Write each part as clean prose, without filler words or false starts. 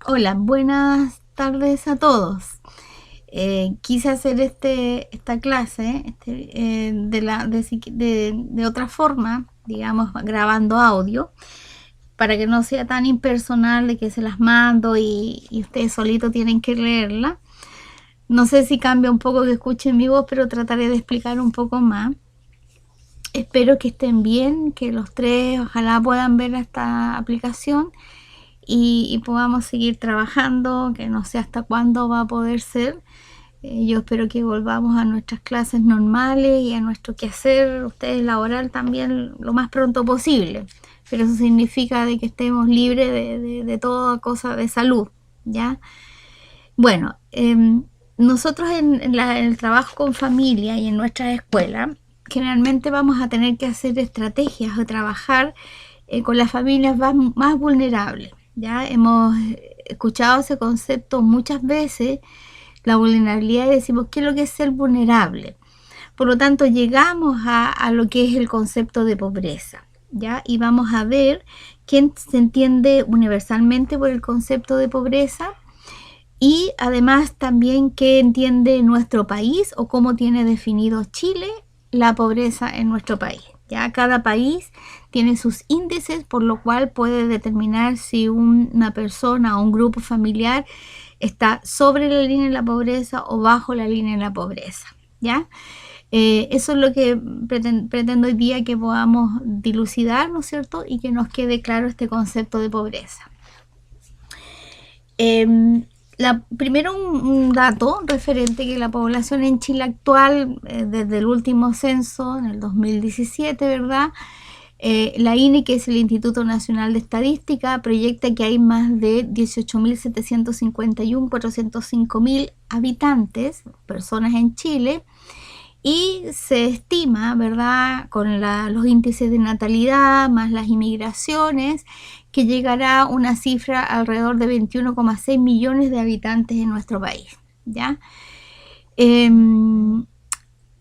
Hola, buenas tardes a todos. Quise hacer esta clase de otra forma, digamos, grabando audio, para que no sea tan impersonal de que se las mando y ustedes solitos tienen que leerla. No sé si cambia un poco que escuchen mi voz, pero trataré de explicar un poco más. Espero que estén bien, que los tres ojalá puedan ver esta aplicación y podamos seguir trabajando, que no sé hasta cuándo va a poder ser. Yo espero que volvamos a nuestras clases normales y a nuestro quehacer, ustedes laboral también, lo más pronto posible. Pero eso significa de que estemos libres de toda cosa de salud, ¿ya? Bueno, nosotros en el trabajo con familia y en nuestra escuela, generalmente vamos a tener que hacer estrategias o trabajar con las familias más vulnerables. Ya hemos escuchado ese concepto muchas veces, la vulnerabilidad, y decimos, ¿qué es lo que es ser vulnerable? Por lo tanto, llegamos a lo que es el concepto de pobreza, ¿ya? Y vamos a ver quién se entiende universalmente por el concepto de pobreza y además también qué entiende nuestro país o cómo tiene definido Chile la pobreza en nuestro país. Ya cada país tiene sus índices, por lo cual puede determinar si una persona o un grupo familiar está sobre la línea de la pobreza o bajo la línea de la pobreza. ¿Ya? Eso es lo que pretendo hoy día que podamos dilucidar, ¿no es cierto? Y que nos quede claro este concepto de pobreza. Primero un dato referente que la población en Chile actual, desde el último censo, en el 2017, ¿verdad? La INE, que es el Instituto Nacional de Estadística, proyecta que hay más de 18.751.405.000 habitantes, personas en Chile, y se estima, ¿verdad?, con los índices de natalidad más las inmigraciones, que llegará a una cifra alrededor de 21,6 millones de habitantes en nuestro país, ¿ya?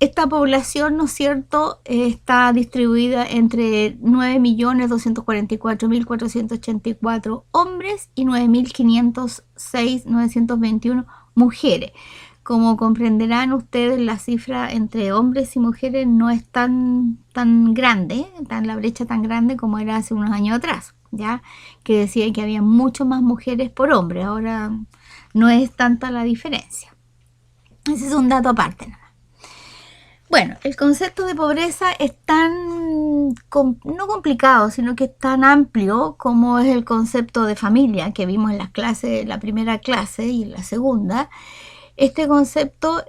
Esta población, ¿no es cierto?, está distribuida entre 9.244.484 hombres y 9.506.921 mujeres. Como comprenderán ustedes, la cifra entre hombres y mujeres no es tan grande, la brecha tan grande como era hace unos años atrás, ¿ya? Que decía que había mucho más mujeres por hombre. Ahora no es tanta la diferencia. Ese es un dato aparte, ¿no? Bueno, el concepto de pobreza es no complicado, sino que es tan amplio como es el concepto de familia que vimos en las clases, la primera clase y en la segunda. Este concepto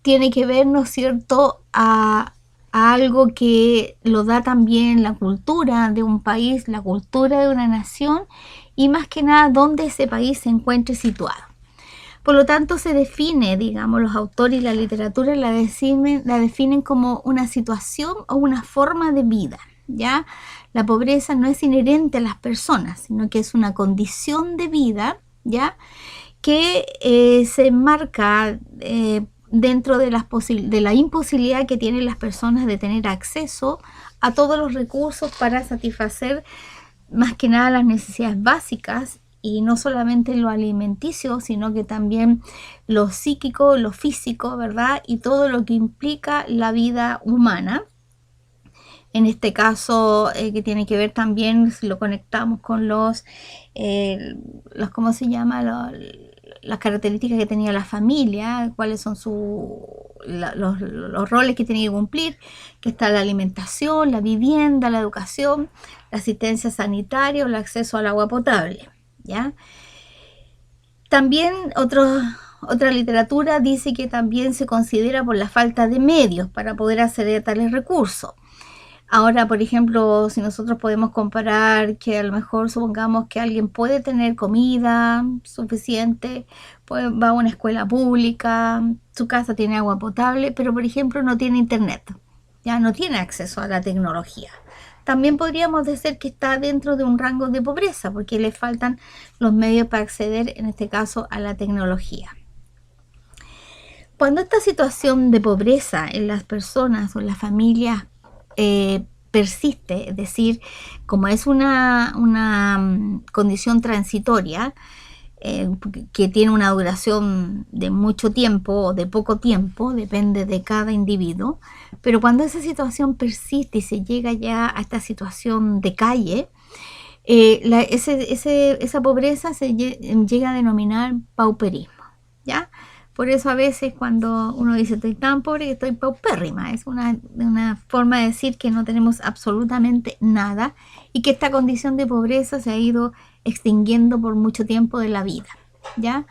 tiene que ver, ¿no es cierto?, a algo que lo da también la cultura de un país, la cultura de una nación y más que nada dónde ese país se encuentre situado. Por lo tanto, se define, digamos, los autores y la literatura la definen como una situación o una forma de vida, ¿ya? La pobreza no es inherente a las personas, sino que es una condición de vida, ¿ya?, que se enmarca dentro de la imposibilidad que tienen las personas de tener acceso a todos los recursos para satisfacer más que nada las necesidades básicas, y no solamente lo alimenticio, sino que también lo psíquico, lo físico, ¿verdad? Y todo lo que implica la vida humana. En este caso, que tiene que ver también, si lo conectamos con ¿cómo se llama? Las características que tenía la familia, cuáles son los roles que tenía que cumplir, que está la alimentación, la vivienda, la educación, la asistencia sanitaria o el acceso al agua potable, ¿ya? También otra literatura dice que también se considera por la falta de medios para poder acceder a tales recursos. Ahora, por ejemplo, si nosotros podemos comparar que a lo mejor supongamos que alguien puede tener comida suficiente, pues va a una escuela pública, su casa tiene agua potable, pero por ejemplo no tiene internet, ya no tiene acceso a la tecnología. También podríamos decir que está dentro de un rango de pobreza porque le faltan los medios para acceder, en este caso, a la tecnología. Cuando esta situación de pobreza en las personas o en las familias persiste, es decir, como es una condición transitoria, que tiene una duración de mucho tiempo o de poco tiempo, depende de cada individuo, pero cuando esa situación persiste y se llega ya a esta situación de calle, esa pobreza se llega a denominar pauperismo, ¿ya? Por eso a veces cuando uno dice estoy tan pobre que estoy paupérrima, es una forma de decir que no tenemos absolutamente nada y que esta condición de pobreza se ha ido extinguiendo por mucho tiempo de la vida, ¿ya?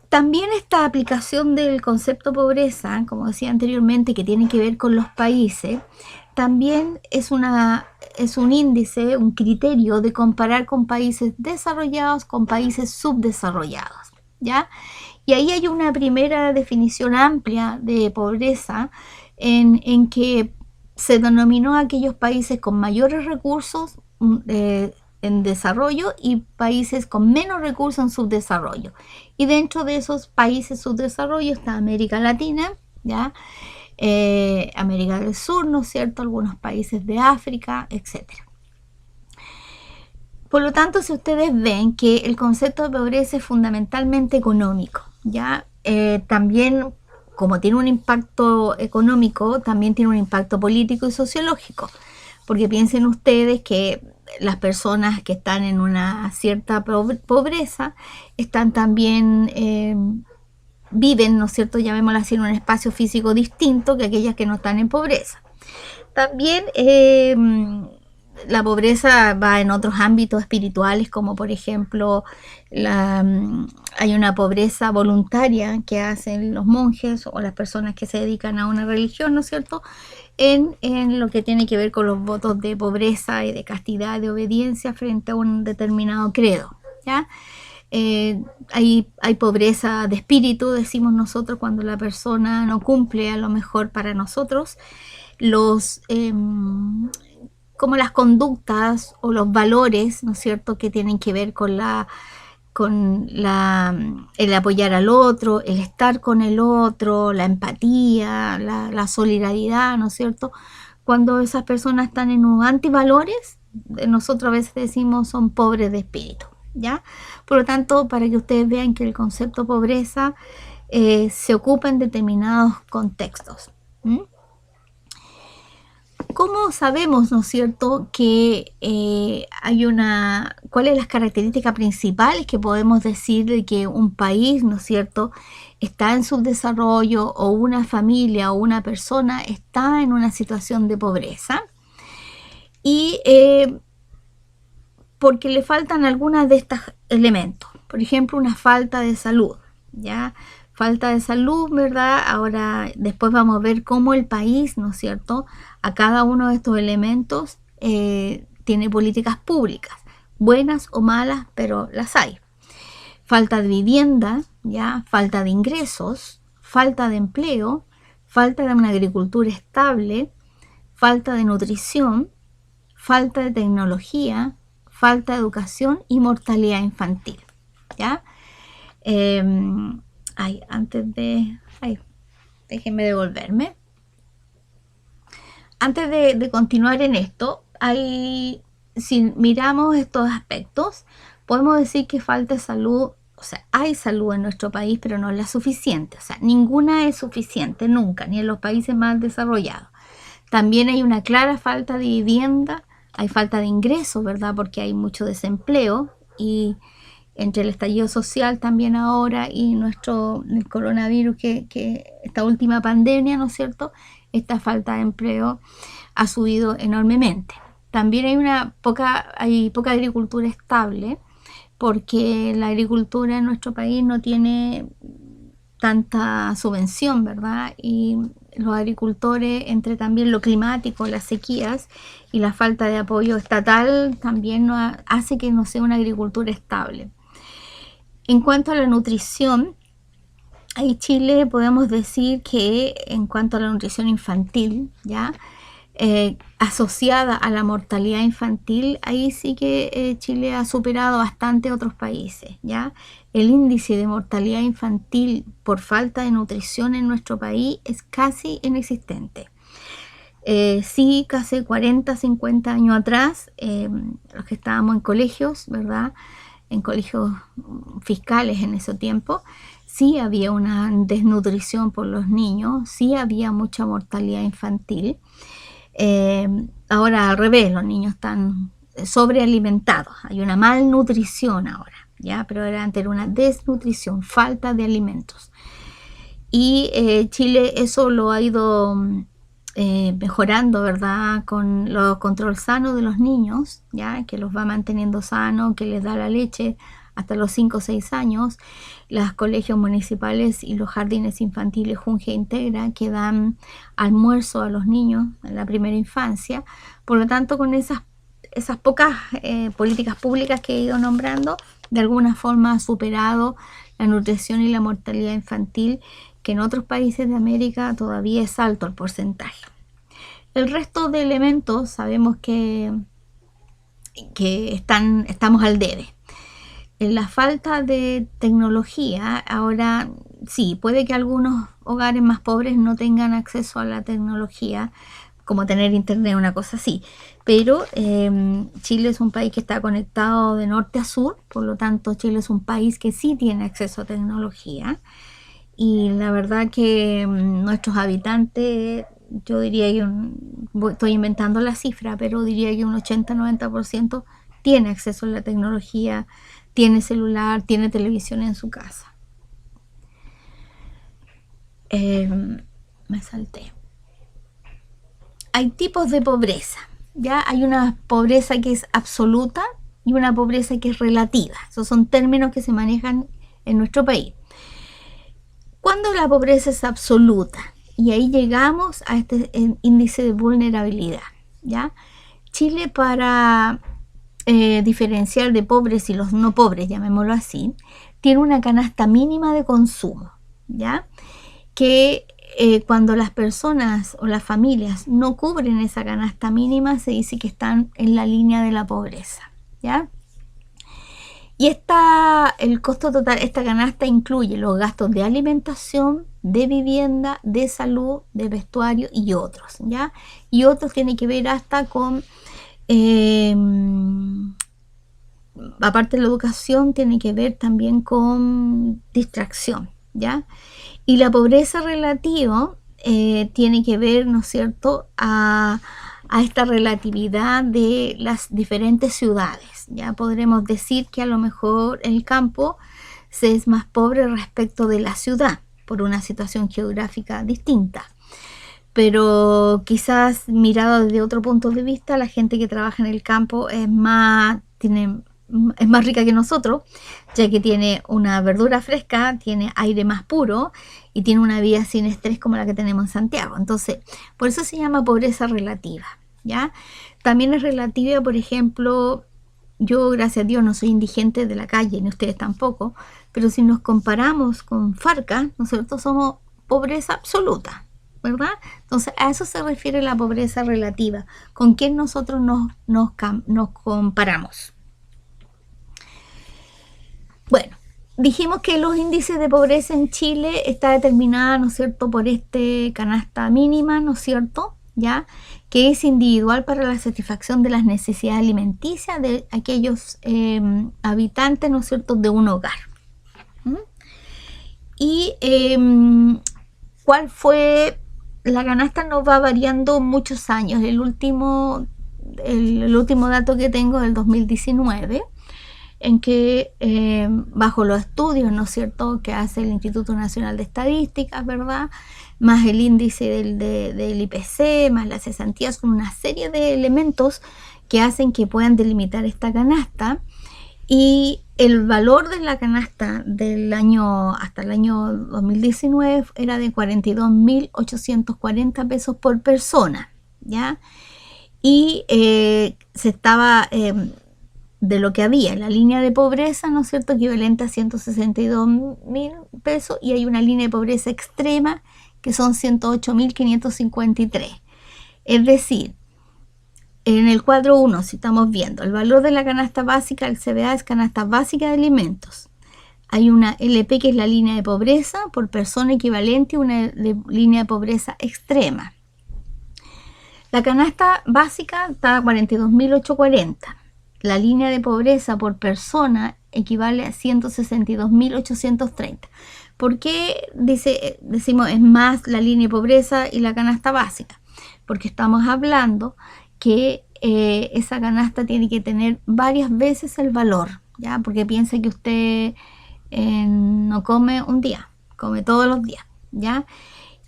También esta aplicación del concepto pobreza, como decía anteriormente, que tiene que ver con los países, también es un índice, un criterio de comparar con países desarrollados con países subdesarrollados, ¿ya? Y ahí hay una primera definición amplia de pobreza en que se denominó a aquellos países con mayores recursos en desarrollo y países con menos recursos en subdesarrollo. Y dentro de esos países subdesarrollo está América Latina, ¿ya? América del Sur, ¿no es cierto? Algunos países de África, etcétera. Por lo tanto, si ustedes ven que el concepto de pobreza es fundamentalmente económico, ¿ya? También, como tiene un impacto económico, también tiene un impacto político y sociológico, porque piensen ustedes que las personas que están en una cierta pobreza están también, viven, ¿no es cierto?, llamémoslo así, en un espacio físico distinto que aquellas que no están en pobreza. También la pobreza va en otros ámbitos espirituales, como por ejemplo hay una pobreza voluntaria que hacen los monjes o las personas que se dedican a una religión, ¿no es cierto?, en lo que tiene que ver con los votos de pobreza y de castidad, de obediencia frente a un determinado credo, ¿ya? Hay pobreza de espíritu, decimos nosotros, cuando la persona no cumple a lo mejor para nosotros como las conductas o los valores, ¿no es cierto?, que tienen que ver con el apoyar al otro, el estar con el otro, la empatía, la solidaridad, ¿no es cierto? Cuando esas personas están en unos antivalores, nosotros a veces decimos son pobres de espíritu, ¿ya? Por lo tanto, para que ustedes vean que el concepto pobreza se ocupa en determinados contextos. ¿Cómo sabemos, ¿no es cierto?, que cuáles son las características principales que podemos decir de que un país, ¿no es cierto?, está en subdesarrollo o una familia o una persona está en una situación de pobreza? Y porque le faltan algunos de estos elementos. Por ejemplo, una falta de salud, ¿ya? Falta de salud, ¿verdad? Ahora, después vamos a ver cómo el país, ¿no es cierto?, a cada uno de estos elementos tiene políticas públicas, buenas o malas, pero las hay. Falta de vivienda, ¿ya? Falta de ingresos, falta de empleo, falta de una agricultura estable, falta de nutrición, falta de tecnología, falta de educación y mortalidad infantil, ¿ya? Déjenme devolverme. Antes de continuar en esto, si miramos estos aspectos, podemos decir que falta de salud, o sea, hay salud en nuestro país, pero no es la suficiente. O sea, ninguna es suficiente, nunca, ni en los países más desarrollados. También hay una clara falta de vivienda, hay falta de ingresos, ¿verdad? Porque hay mucho desempleo y entre el estallido social también ahora y el coronavirus, que esta última pandemia, ¿no es cierto?, esta falta de empleo ha subido enormemente. También hay poca agricultura estable, porque la agricultura en nuestro país no tiene tanta subvención, ¿verdad? Y los agricultores, entre también lo climático, las sequías y la falta de apoyo estatal, también hace que no sea una agricultura estable. En cuanto a la nutrición, ahí Chile podemos decir que en cuanto a la nutrición infantil, ¿ya? Asociada a la mortalidad infantil, ahí sí que Chile ha superado bastante a otros países, ¿ya? El índice de mortalidad infantil por falta de nutrición en nuestro país es casi inexistente. Sí, casi 40, 50 años atrás, los que estábamos en colegios, ¿verdad? En colegios fiscales en ese tiempo, sí había una desnutrición por los niños, sí había mucha mortalidad infantil. Eh, Ahora al revés, los niños están sobrealimentados, hay una malnutrición ahora, ¿ya? Pero antes era una desnutrición, falta de alimentos. Y Chile eso lo ha ido mejorando, ¿verdad? Con los control sano de los niños, ¿ya? Que los va manteniendo sanos, que les da la leche hasta los 5 o 6 años. Los colegios municipales y los jardines infantiles Junge Integra que dan almuerzo a los niños en la primera infancia. Por lo tanto, con esas pocas políticas públicas que he ido nombrando, de alguna forma ha superado la nutrición y la mortalidad infantil, que en otros países de América todavía es alto el porcentaje. El resto de elementos sabemos que estamos al debe. En la falta de tecnología, ahora sí, puede que algunos hogares más pobres no tengan acceso a la tecnología, como tener internet, una cosa así. Pero Chile es un país que está conectado de norte a sur, por lo tanto Chile es un país que sí tiene acceso a tecnología. Y la verdad que nuestros habitantes, yo diría que estoy inventando la cifra, pero diría que un 80-90% tiene acceso a la tecnología, tiene celular, tiene televisión en su casa. Me salté. Hay tipos de pobreza, ¿ya? Hay una pobreza que es absoluta y una pobreza que es relativa. Esos son términos que se manejan en nuestro país. Cuando la pobreza es absoluta, y ahí llegamos a este índice de vulnerabilidad, ¿ya? Chile, para diferenciar de pobres y los no pobres, llamémoslo así, tiene una canasta mínima de consumo, ¿ya? Que cuando las personas o las familias no cubren esa canasta mínima, se dice que están en la línea de la pobreza, ¿ya? Y el costo total, esta canasta incluye los gastos de alimentación, de vivienda, de salud, de vestuario y otros, ¿ya? Y otros tienen que ver hasta con, aparte de la educación, tiene que ver también con distracción, ¿ya? Y la pobreza relativa tiene que ver, ¿no es cierto?, a esta relatividad de las diferentes ciudades. Ya podremos decir que a lo mejor el campo se es más pobre respecto de la ciudad por una situación geográfica distinta. Pero quizás mirado desde otro punto de vista, la gente que trabaja en el campo es más rica que nosotros, ya que tiene una verdura fresca, tiene aire más puro y tiene una vida sin estrés como la que tenemos en Santiago. Entonces, por eso se llama pobreza relativa, ¿ya? También es relativa, por ejemplo, yo, gracias a Dios, no soy indigente de la calle, ni ustedes tampoco, pero si nos comparamos con Farca, ¿no es cierto?, somos pobreza absoluta, ¿verdad? Entonces, a eso se refiere la pobreza relativa, con quién nosotros nos comparamos. Bueno, dijimos que los índices de pobreza en Chile está determinada, ¿no es cierto?, por canasta mínima, ¿no es cierto?, ¿ya?, que es individual para la satisfacción de las necesidades alimenticias de aquellos habitantes, ¿no es cierto?, de un hogar. Y ¿cuál fue? La canasta nos va variando muchos años. El último dato que tengo es del 2019, en que bajo los estudios, ¿no es cierto?, que hace el Instituto Nacional de Estadísticas, ¿verdad?, más el índice del IPC, más las cesantías, son una serie de elementos que hacen que puedan delimitar esta canasta. Y el valor de la canasta hasta el año 2019 era de 42.840 pesos por persona, ¿ya? Y se estaba de lo que había en la línea de pobreza, ¿no es cierto?, equivalente a 162.000 pesos, y hay una línea de pobreza extrema que son 108.553. Es decir, en el cuadro 1, si estamos viendo el valor de la canasta básica, el CBA es canasta básica de alimentos. Hay una LP que es la línea de pobreza por persona equivalente a una línea de pobreza extrema. La canasta básica está a 42.840. La línea de pobreza por persona equivale a 162.830. ¿Por qué decimos es más la línea de pobreza y la canasta básica? Porque estamos hablando que esa canasta tiene que tener varias veces el valor, ¿ya? Porque piensa que usted no come un día, come todos los días, ¿ya?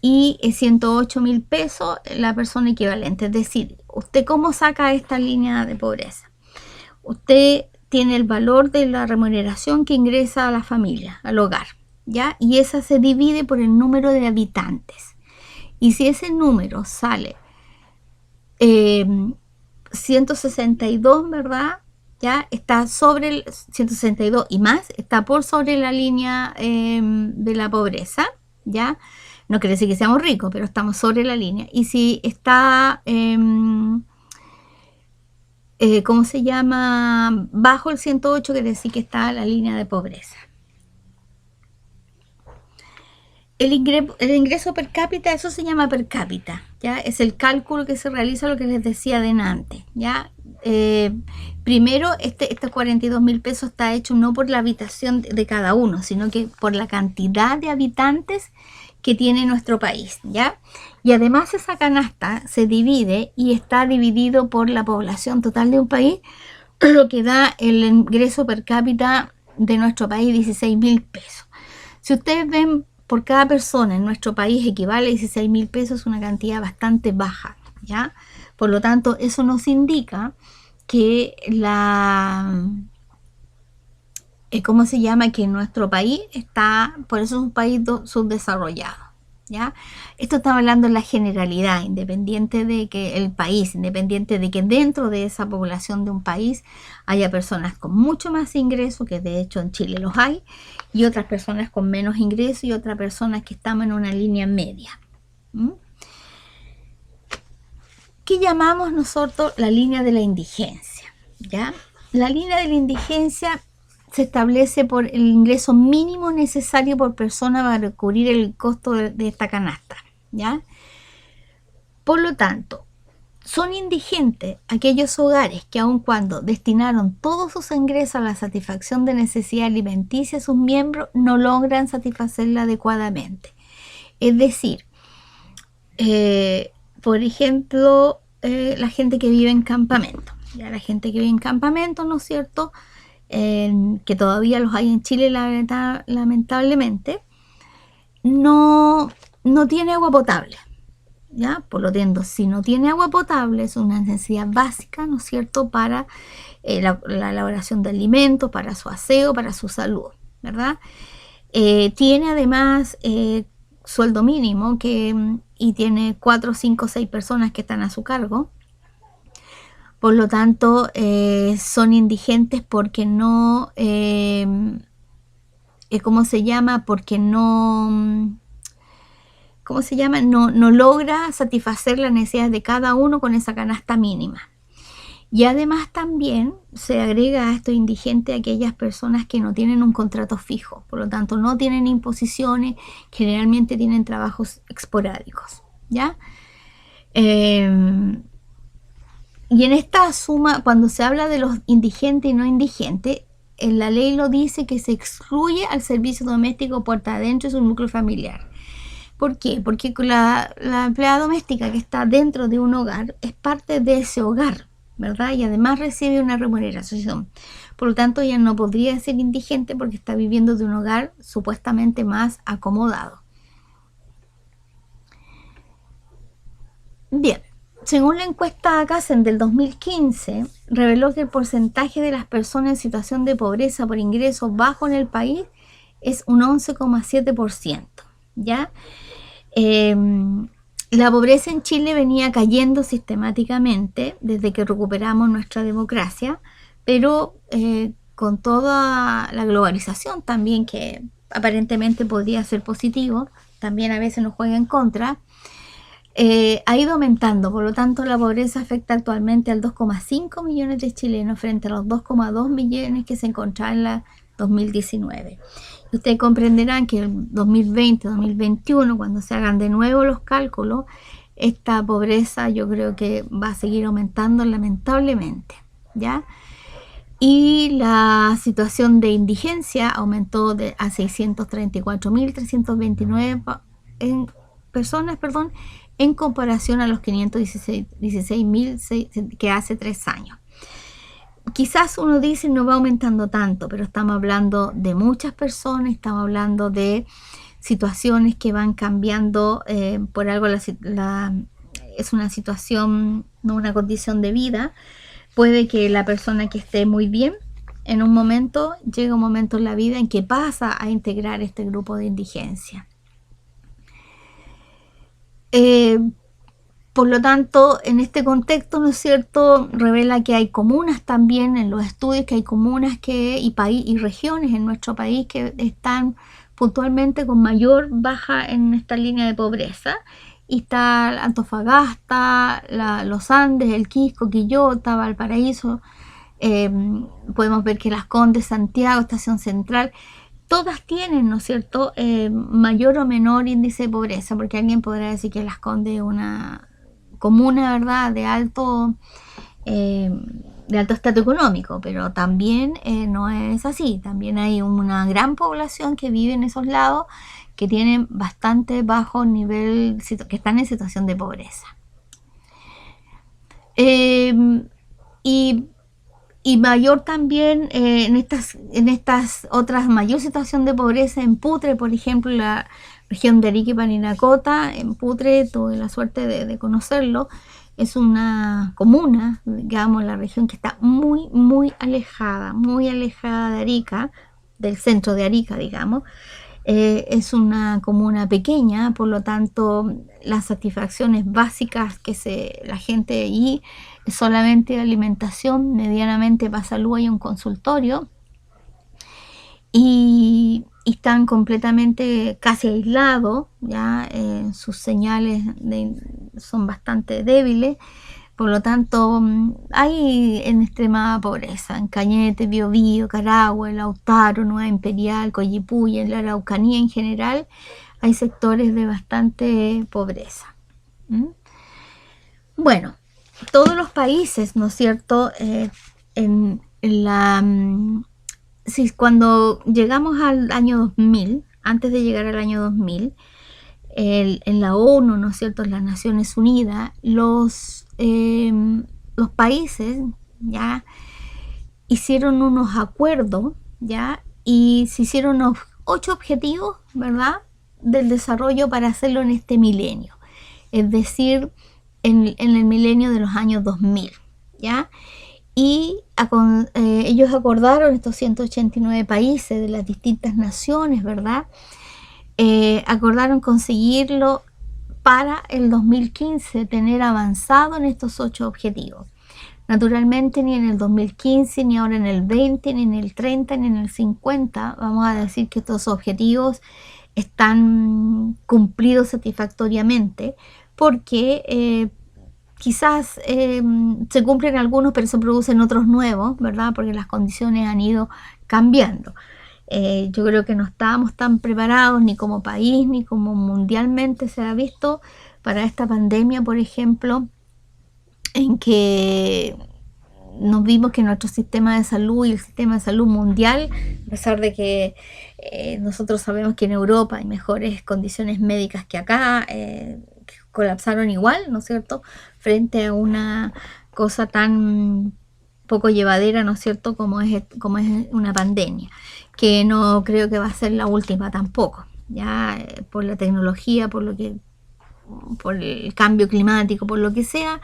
Y 108.000 pesos la persona equivalente. Es decir, ¿usted cómo saca esta línea de pobreza? Usted tiene el valor de la remuneración que ingresa a la familia, al hogar, ¿ya? Y esa se divide por el número de habitantes. Y si ese número sale 162, ¿verdad? Ya está sobre el 162 y más, está por sobre la línea de la pobreza, ¿ya? No quiere decir que seamos ricos, pero estamos sobre la línea. Y si está, ¿cómo se llama? Bajo el 108, quiere decir que está la línea de pobreza. El ingreso per cápita, eso se llama per cápita, ¿ya? Es el cálculo que se realiza, lo que les decía adelante, ¿ya? Primero, estos 42.000 pesos está hecho no por la habitación de cada uno, sino que por la cantidad de habitantes que tiene nuestro país, ¿ya? Y además esa canasta se divide y está dividido por la población total de un país, lo que da el ingreso per cápita de nuestro país, 16.000 pesos. Si ustedes ven, por cada persona en nuestro país equivale a 16.000 pesos, una cantidad bastante baja, ¿ya? Por lo tanto, eso nos indica que ¿cómo se llama? Que nuestro país está, por eso es un país subdesarrollado, ¿ya? Esto está hablando en la generalidad, independiente de que el país, independiente de que dentro de esa población de un país haya personas con mucho más ingresos, que de hecho en Chile los hay, y otras personas con menos ingresos y otras personas que estamos en una línea media. ¿Qué llamamos nosotros la línea de la indigencia? ¿Ya? La línea de la indigencia se establece por el ingreso mínimo necesario por persona para cubrir el costo de esta canasta, ¿ya? Por lo tanto, son indigentes aquellos hogares que aun cuando destinaron todos sus ingresos a la satisfacción de necesidad alimenticia, sus miembros no logran satisfacerla adecuadamente. Es decir, por ejemplo, la gente que vive en campamento, ya la gente que vive en campamento, ¿no es cierto?, que todavía los hay en Chile lamentablemente, no tiene agua potable, ¿ya? Por lo tanto, si no tiene agua potable, es una necesidad básica, ¿no es cierto?, para la elaboración de alimentos, para su aseo, para su salud, ¿verdad? Tiene además sueldo mínimo y tiene 4, 5, 6 personas que están a su cargo. Por lo tanto, son indigentes porque no, ¿cómo se llama? Porque no, ¿cómo se llama? No logra satisfacer las necesidades de cada uno con esa canasta mínima. Y además también se agrega a estos indigentes aquellas personas que no tienen un contrato fijo, por lo tanto no tienen imposiciones, generalmente tienen trabajos esporádicos, ¿ya? Y en esta suma, cuando se habla de los indigentes y no indigentes, en la ley lo dice que se excluye al servicio doméstico puerta adentro de su núcleo familiar. ¿Por qué? Porque la empleada doméstica que está dentro de un hogar es parte de ese hogar, ¿verdad? Y además recibe una remuneración. Por lo tanto, ella no podría ser indigente porque está viviendo de un hogar supuestamente más acomodado. Bien. Según la encuesta CACEN del 2015, reveló que el porcentaje de las personas en situación de pobreza por ingresos bajos en el país es un 11,7%, ¿ya? La pobreza en Chile venía cayendo sistemáticamente desde que recuperamos nuestra democracia, pero con toda la globalización también, que aparentemente podría ser positivo, también a veces nos juega en contra, ha ido aumentando. Por lo tanto, la pobreza afecta actualmente al 2,5 millones de chilenos frente a los 2,2 millones que se encontraban en la 2019. Y ustedes comprenderán que el 2020, 2021, cuando se hagan de nuevo los cálculos, esta pobreza yo creo que va a seguir aumentando lamentablemente, ¿ya? Y la situación de indigencia aumentó a 634.329 personas, perdón, en comparación a los 516.000 que hace 3 años. Quizás uno dice no va aumentando tanto, pero estamos hablando de muchas personas, estamos hablando de situaciones que van cambiando, por algo es una situación, no una condición de vida. Puede que la persona que esté muy bien, en un momento, llega un momento en la vida en que pasa a integrar este grupo de indigencia. Por lo tanto, en este contexto, ¿no es cierto?, revela que hay comunas también en los estudios, que hay comunas y regiones en nuestro país que están puntualmente con mayor baja en esta línea de pobreza. Y está Antofagasta, los Andes, el Quisco, Quillota, Valparaíso. Podemos ver que Las Condes, Santiago, Estación Central, todas tienen, ¿no es cierto?, mayor o menor índice de pobreza, porque alguien podrá decir que Las Condes es una comuna, ¿verdad?, de alto estatus económico, pero también no es así. También hay una gran población que vive en esos lados que tienen bastante bajo nivel, que están en situación de pobreza. Y mayor también en estas otras, mayor situación de pobreza en Putre, por ejemplo, la región de Arica y Parinacota. En Putre tuve la suerte de conocerlo. Es una comuna, digamos, la región que está muy alejada de Arica, del centro de Arica, digamos. Es una comuna pequeña, por lo tanto las satisfacciones básicas que la gente allí es solamente alimentación, medianamente para salud hay un consultorio, y están completamente casi aislados, ya sus señales son bastante débiles. Por lo tanto, hay en extrema pobreza, en Cañete, Biobío, Carahue, Lautaro, Nueva Imperial, Coyipulli, en la Araucanía en general, hay sectores de bastante pobreza. Bueno, todos los países, ¿no es cierto?, cuando llegamos al año 2000, antes de llegar al año 2000, en la ONU, ¿no es cierto?, en las Naciones Unidas, los países ya hicieron unos acuerdos, ya, y se hicieron unos 8 objetivos, ¿verdad?, del desarrollo para hacerlo en este milenio, es decir, en el milenio de los años 2000, ya. Y ellos acordaron, estos 189 países de las distintas naciones, ¿verdad?, acordaron conseguirlo para el 2015, tener avanzado en estos 8 objetivos. Naturalmente ni en el 2015, ni ahora en el 20, ni en el 30, ni en el 50 vamos a decir que estos objetivos están cumplidos satisfactoriamente, porque quizás se cumplen algunos, pero se producen otros nuevos, ¿verdad?, porque las condiciones han ido cambiando. Yo creo que no estábamos tan preparados ni como país ni como mundialmente se ha visto para esta pandemia, por ejemplo, en que nos vimos que nuestro sistema de salud y el sistema de salud mundial, a pesar de que nosotros sabemos que en Europa hay mejores condiciones médicas que acá, que colapsaron igual, ¿no es cierto?, frente a una cosa tan poco llevadera, ¿no es cierto?, como es una pandemia, que no creo que va a ser la última tampoco, ya por la tecnología, por el cambio climático, por lo que sea,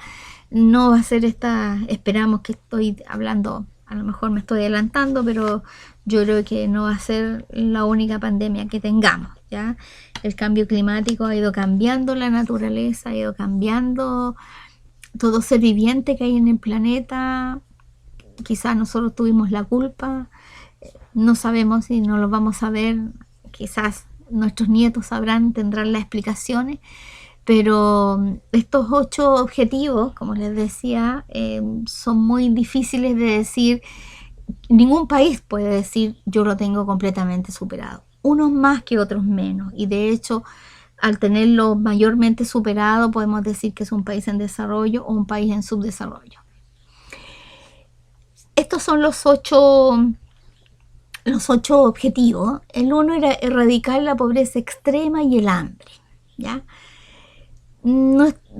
no va a ser esperamos que estoy hablando, a lo mejor me estoy adelantando, pero yo creo que no va a ser la única pandemia que tengamos, ya. El cambio climático ha ido cambiando la naturaleza, ha ido cambiando todo ser viviente que hay en el planeta. Quizás nosotros tuvimos la culpa, no sabemos si no lo vamos a ver, quizás nuestros nietos sabrán, tendrán las explicaciones, pero estos 8 objetivos, como les decía, son muy difíciles de decir. Ningún país puede decir yo lo tengo completamente superado, unos más que otros menos, y de hecho al tenerlo mayormente superado, podemos decir que es un país en desarrollo o un país en subdesarrollo. Estos son los ocho objetivos. El uno era erradicar la pobreza extrema y el hambre, ¿ya?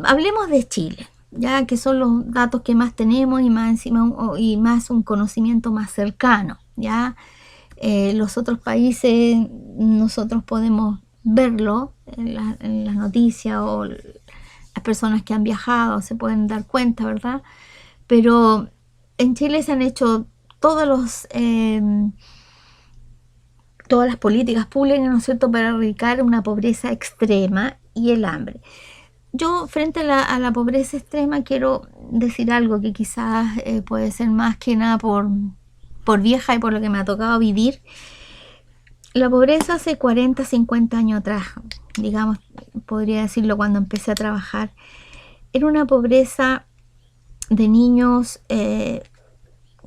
Hablemos de Chile, ya que son los datos que más tenemos y más encima y más un conocimiento más cercano, ¿ya? Los otros países nosotros podemos verlo en las noticias o las personas que han viajado se pueden dar cuenta, ¿verdad? Pero en Chile se han hecho todas las políticas públicas, ¿no es cierto?, para erradicar una pobreza extrema y el hambre. Yo, frente a la pobreza extrema, quiero decir algo que quizás puede ser más que nada por vieja y por lo que me ha tocado vivir. La pobreza hace 40, 50 años atrás, digamos, podría decirlo cuando empecé a trabajar, era una pobreza de niños,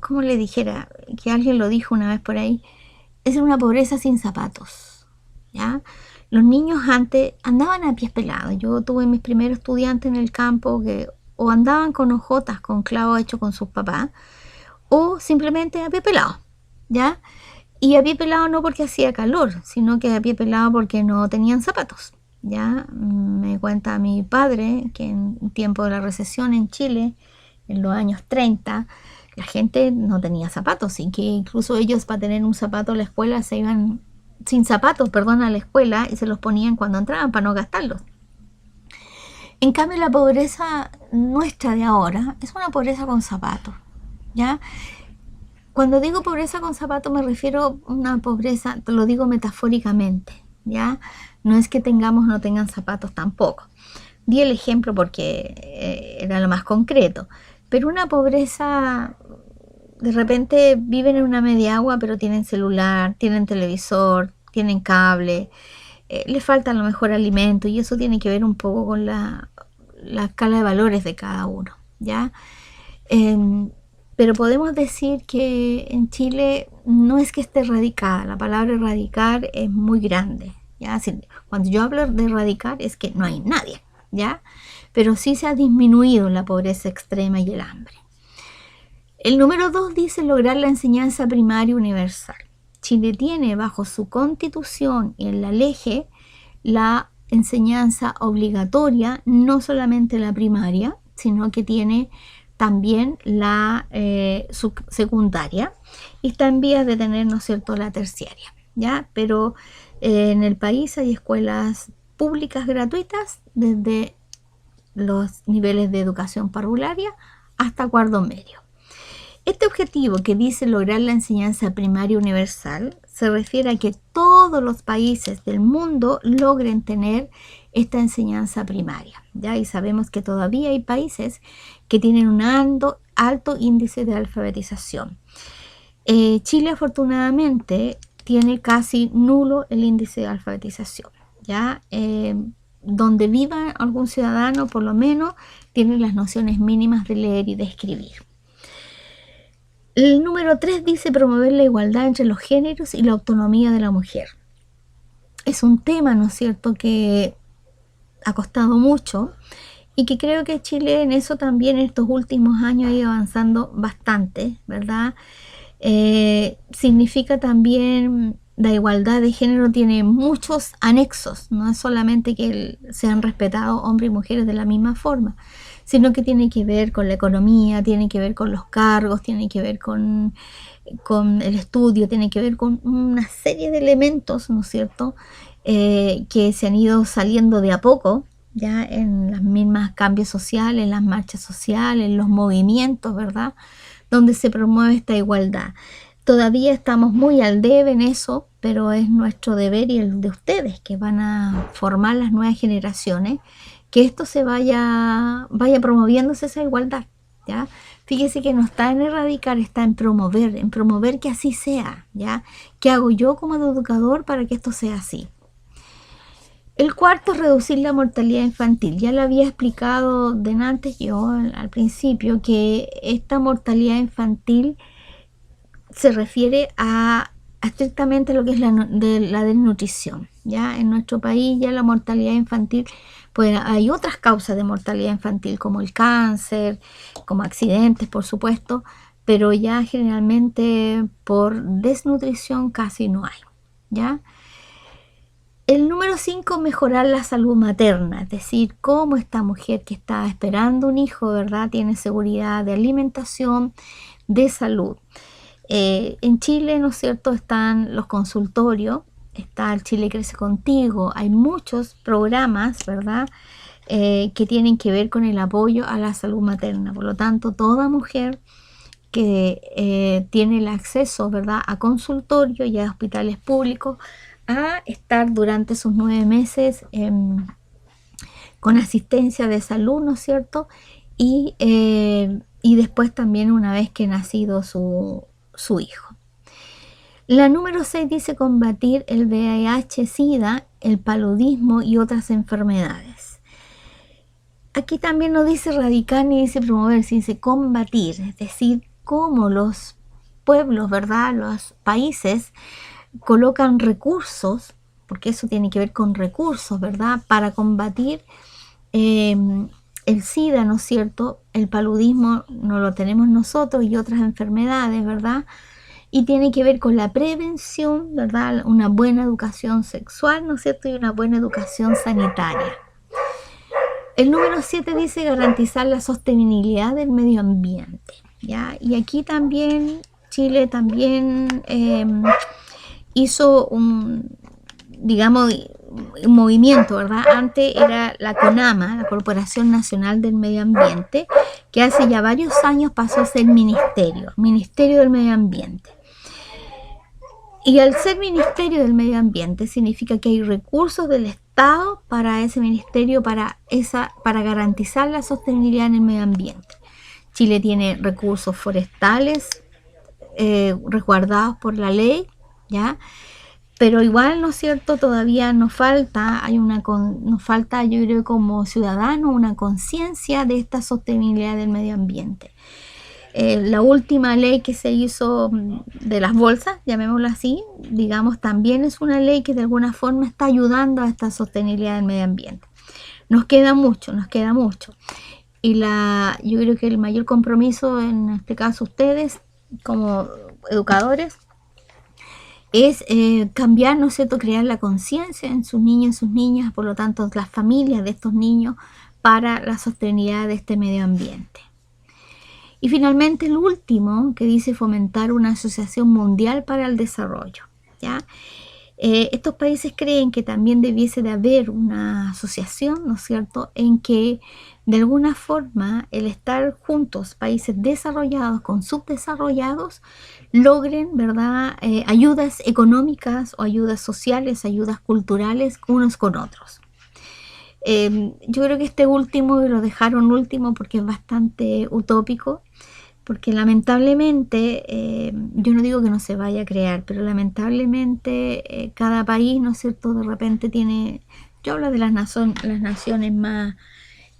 como le dijera, que alguien lo dijo una vez por ahí, es una pobreza sin zapatos, ¿ya? Los niños antes andaban a pies pelados. Yo tuve mis primeros estudiantes en el campo que o andaban con hojotas, con clavos hechos con sus papás, o simplemente a pie pelado, ¿ya? Y a pie pelado no porque hacía calor, sino que a pie pelado porque no tenían zapatos, ¿ya? Me cuenta mi padre que en tiempo de la recesión en Chile, en los años 30, la gente no tenía zapatos y que incluso ellos para tener un zapato a la escuela se iban sin zapatos, a la escuela y se los ponían cuando entraban para no gastarlos. En cambio, la pobreza nuestra de ahora es una pobreza con zapatos, ¿ya? Cuando digo pobreza con zapatos me refiero a una pobreza, te lo digo metafóricamente, ¿ya? No es que tengamos o no tengan zapatos tampoco. Di el ejemplo porque era lo más concreto, pero una pobreza, de repente viven en una media agua, pero tienen celular, tienen televisor, tienen cable, les falta a lo mejor alimento y eso tiene que ver un poco con la escala de valores de cada uno, ¿ya? Pero podemos decir que en Chile no es que esté erradicada, la palabra erradicar es muy grande, ¿ya? Cuando yo hablo de erradicar es que no hay nadie, ¿ya? Pero sí se ha disminuido la pobreza extrema y el hambre. El número 2 dice lograr la enseñanza primaria universal. Chile tiene bajo su constitución y en la ley la enseñanza obligatoria, no solamente la primaria, sino que tiene también la secundaria y está en vías de tener, ¿no es cierto?, la terciaria, ¿ya? Pero en el país hay escuelas públicas gratuitas desde los niveles de educación parvularia hasta cuarto medio. Este objetivo que dice lograr la enseñanza primaria universal se refiere a que todos los países del mundo logren tener esta enseñanza primaria, ¿ya? Y sabemos que todavía hay países que tienen un alto índice de alfabetización. Chile afortunadamente tiene casi nulo el índice de alfabetización, ¿ya? Donde viva algún ciudadano por lo menos tiene las nociones mínimas de leer y de escribir. El número 3 dice promover la igualdad entre los géneros y la autonomía de la mujer. Es un tema, ¿no es cierto?, que ha costado mucho y que creo que Chile en eso también en estos últimos años ha ido avanzando bastante, ¿verdad? Significa también la igualdad de género tiene muchos anexos, no es solamente que sean respetados hombres y mujeres de la misma forma, sino que tiene que ver con la economía, tiene que ver con los cargos, tiene que ver con el estudio, tiene que ver con una serie de elementos, ¿no es cierto?, que se han ido saliendo de a poco, ya en las mismas cambios sociales, en las marchas sociales, en los movimientos, ¿verdad?, donde se promueve esta igualdad. Todavía estamos muy al debe en eso, pero es nuestro deber y el de ustedes que van a formar las nuevas generaciones, que esto se vaya promoviéndose esa igualdad, ¿ya? Fíjese que no está en erradicar, está en promover que así sea, ¿ya? ¿Qué hago yo como educador para que esto sea así? El cuarto es reducir la mortalidad infantil. Ya lo había explicado de antes yo al principio que esta mortalidad infantil se refiere a estrictamente lo que es la desnutrición, Ya en nuestro país ya la mortalidad infantil, pues hay otras causas de mortalidad infantil como el cáncer, como accidentes, por supuesto, pero ya generalmente por desnutrición casi no hay, ¿ya? El número 5, mejorar la salud materna, es decir, cómo esta mujer que está esperando un hijo, ¿verdad?, tiene seguridad de alimentación, de salud. En Chile, ¿no es cierto?, están los consultorios, está el Chile Crece Contigo, hay muchos programas, ¿verdad?, que tienen que ver con el apoyo a la salud materna. Por lo tanto, toda mujer que tiene el acceso, ¿verdad?, a consultorio y a hospitales públicos, a estar durante sus 9 meses con asistencia de salud, ¿no es cierto? Y después también una vez que ha nacido su hijo. La número 6 dice combatir el VIH, SIDA, el paludismo y otras enfermedades. Aquí también no dice erradicar ni dice promover, sino dice combatir, es decir, cómo los pueblos, ¿verdad?, los países colocan recursos, porque eso tiene que ver con recursos, ¿verdad?, para combatir el SIDA, ¿no es cierto?, el paludismo no lo tenemos nosotros y otras enfermedades, ¿verdad?, y tiene que ver con la prevención, ¿verdad?, una buena educación sexual, ¿no es cierto?, y una buena educación sanitaria. El número 7 dice garantizar la sostenibilidad del medio ambiente, ¿ya? Y aquí también Chile también hizo digamos, un movimiento, ¿verdad? Antes era la CONAMA, la Corporación Nacional del Medio Ambiente, que hace ya varios años pasó a ser Ministerio del Medio Ambiente. Y al ser Ministerio del Medio Ambiente significa que hay recursos del Estado para ese ministerio, para garantizar la sostenibilidad en el medio ambiente. Chile tiene recursos forestales resguardados por la ley, ¿ya? Pero igual, ¿no es cierto?, todavía nos falta, yo creo, como ciudadanos, una conciencia de esta sostenibilidad del medio ambiente. La última ley que se hizo de las bolsas, llamémoslo así, digamos, también es una ley que de alguna forma está ayudando a esta sostenibilidad del medio ambiente. Nos queda mucho. Y yo creo que el mayor compromiso, en este caso ustedes, como educadores, es cambiar, ¿no es cierto?, crear la conciencia en sus niños, en sus niñas, por lo tanto, las familias de estos niños, para la sostenibilidad de este medio ambiente. Y finalmente el último, que dice fomentar una asociación mundial para el desarrollo, ¿ya? Estos países creen que también debiese de haber una asociación, ¿no es cierto?, en que de alguna forma el estar juntos, países desarrollados con subdesarrollados, logren, ¿verdad?, ayudas económicas o ayudas sociales, ayudas culturales unos con otros. Yo creo que este último lo dejaron último porque es bastante utópico, porque lamentablemente, yo no digo que no se vaya a crear, pero lamentablemente cada país, ¿no es cierto?, de repente tiene, yo hablo de las naciones más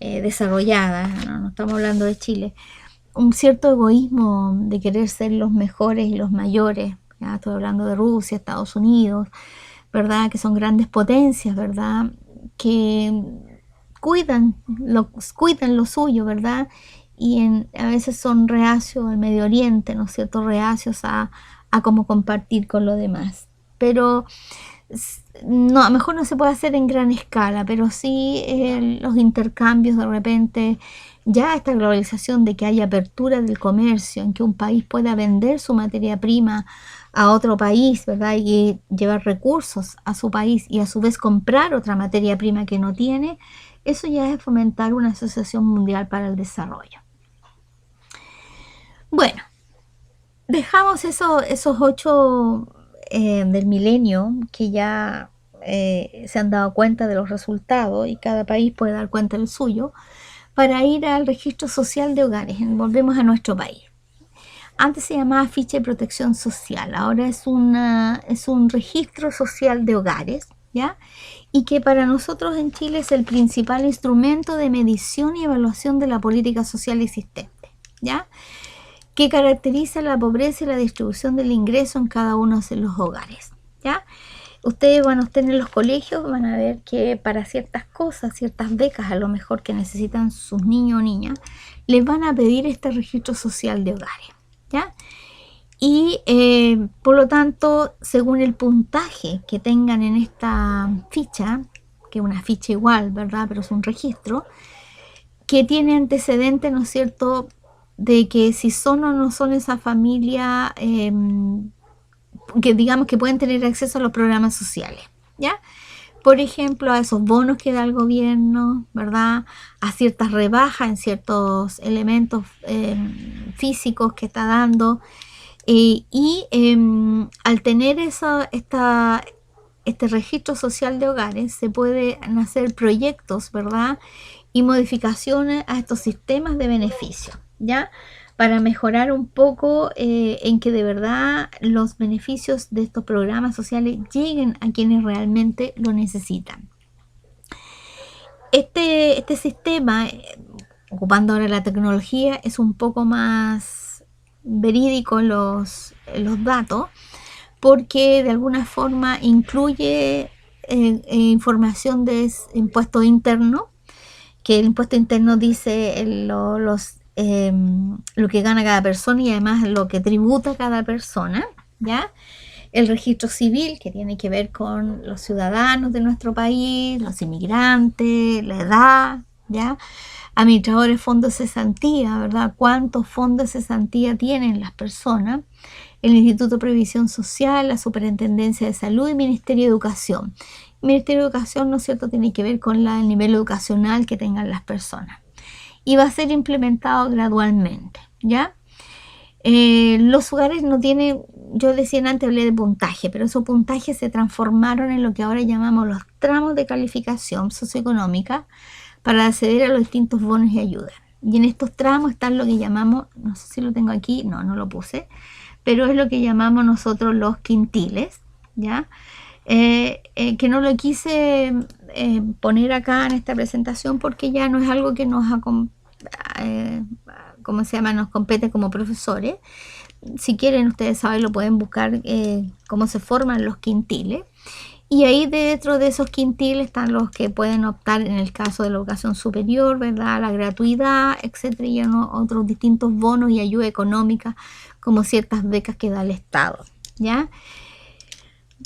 desarrolladas, no estamos hablando de Chile, un cierto egoísmo de querer ser los mejores y los mayores. Ya estoy hablando de Rusia, Estados Unidos, ¿verdad?, que son grandes potencias, ¿verdad?, que cuidan lo suyo, ¿verdad?, y a veces son reacios al Medio Oriente, ¿no es cierto?, reacios a cómo compartir con los demás. Pero no, a lo mejor no se puede hacer en gran escala, pero sí los intercambios de repente, ya esta globalización de que haya apertura del comercio, en que un país pueda vender su materia prima a otro país, ¿verdad?, y llevar recursos a su país y a su vez comprar otra materia prima que no tiene, eso ya es fomentar una asociación mundial para el desarrollo. Bueno, dejamos esos 8 del milenio que ya se han dado cuenta de los resultados y cada país puede dar cuenta del suyo, para ir al registro social de hogares. Volvemos a nuestro país. Antes se llamaba ficha de protección social, ahora es un registro social de hogares, ¿ya? Y que para nosotros en Chile es el principal instrumento de medición y evaluación de la política social existente, ¿ya?, que caracteriza la pobreza y la distribución del ingreso en cada uno de los hogares, ¿ya? ustedes van a estar en los colegios, van a ver que para ciertas cosas, ciertas becas a lo mejor que necesitan sus niños o niñas, les van a pedir este registro social de hogares, ¿ya? Y por lo tanto, según el puntaje que tengan en esta ficha, que es una ficha igual, ¿verdad? Pero es un registro, que tiene antecedentes, ¿no es cierto?, de que si son o no son esa familia, que digamos que pueden tener acceso a los programas sociales, ¿ya? Por ejemplo, a esos bonos que da el gobierno, ¿verdad? A ciertas rebajas en ciertos elementos físicos que está dando. Al tener este registro social de hogares, se pueden hacer proyectos, ¿verdad? Y modificaciones a estos sistemas de beneficio, ¿ya? Para mejorar un poco en que de verdad los beneficios de estos programas sociales lleguen a quienes realmente lo necesitan. Este sistema, ocupando ahora la tecnología, es un poco más verídico los datos, porque de alguna forma incluye información de impuesto interno, que el impuesto interno dice lo que gana cada persona y además lo que tributa cada persona, ¿ya? El registro civil, que tiene que ver con los ciudadanos de nuestro país, los inmigrantes, la edad, ¿ya? Administradores de fondos de cesantía, ¿verdad? ¿Cuántos fondos de cesantía tienen las personas? El Instituto de Previsión Social, la Superintendencia de Salud y Ministerio de Educación. El Ministerio de Educación, ¿no es cierto?, tiene que ver con el nivel educacional que tengan las personas. Y va a ser implementado gradualmente, ¿ya? Los hogares no tienen, yo decía antes, hablé de puntaje, pero esos puntajes se transformaron en lo que ahora llamamos los tramos de calificación socioeconómica para acceder a los distintos bonos y ayudas. Y en estos tramos están lo que llamamos, no sé si lo tengo aquí, no lo puse, pero es lo que llamamos nosotros los quintiles, ¿ya? Que no lo quise poner acá en esta presentación porque ya no es algo que nos nos compete como profesores. Si quieren, ustedes saben, lo pueden buscar cómo se forman los quintiles. Y ahí dentro de esos quintiles están los que pueden optar en el caso de la educación superior, ¿verdad? La gratuidad, etcétera, y otros distintos bonos y ayuda económica, como ciertas becas que da el Estado, ¿ya?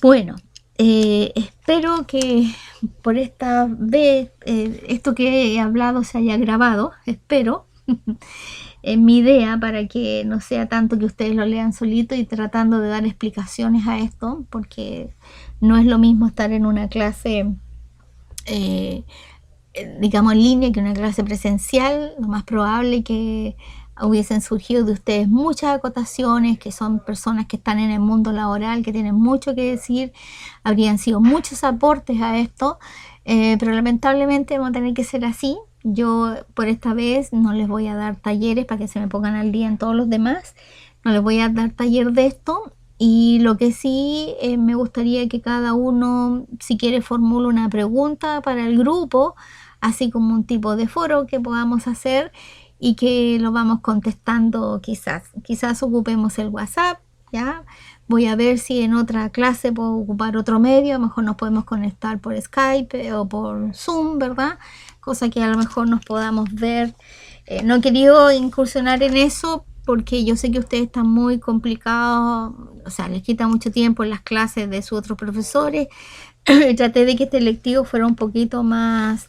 Bueno, espero que por esta vez esto que he hablado se haya grabado, espero. Es mi idea para que no sea tanto que ustedes lo lean solito y tratando de dar explicaciones a esto, porque no es lo mismo estar en una clase, digamos, en línea que una clase presencial. Lo más probable que hubiesen surgido de ustedes muchas acotaciones, que son personas que están en el mundo laboral, que tienen mucho que decir, habrían sido muchos aportes a esto, pero lamentablemente vamos a tener que ser así. Yo por esta vez no les voy a dar talleres para que se me pongan al día en todos los demás, no les voy a dar taller de esto, y lo que sí me gustaría que cada uno, si quiere, formule una pregunta para el grupo, así como un tipo de foro que podamos hacer y que lo vamos contestando. Quizás ocupemos el WhatsApp, ¿ya? Voy a ver si en otra clase puedo ocupar otro medio, a lo mejor nos podemos conectar por Skype o por Zoom, ¿verdad? Cosa que a lo mejor nos podamos ver. No he querido incursionar en eso porque yo sé que ustedes están muy complicados, o sea, les quita mucho tiempo en las clases de sus otros profesores. Traté de que este lectivo fuera un poquito más,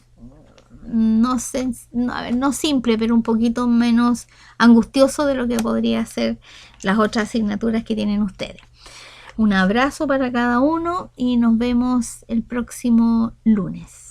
no sé, no simple, pero un poquito menos angustioso de lo que podría ser las otras asignaturas que tienen ustedes. Un abrazo para cada uno y nos vemos el próximo lunes.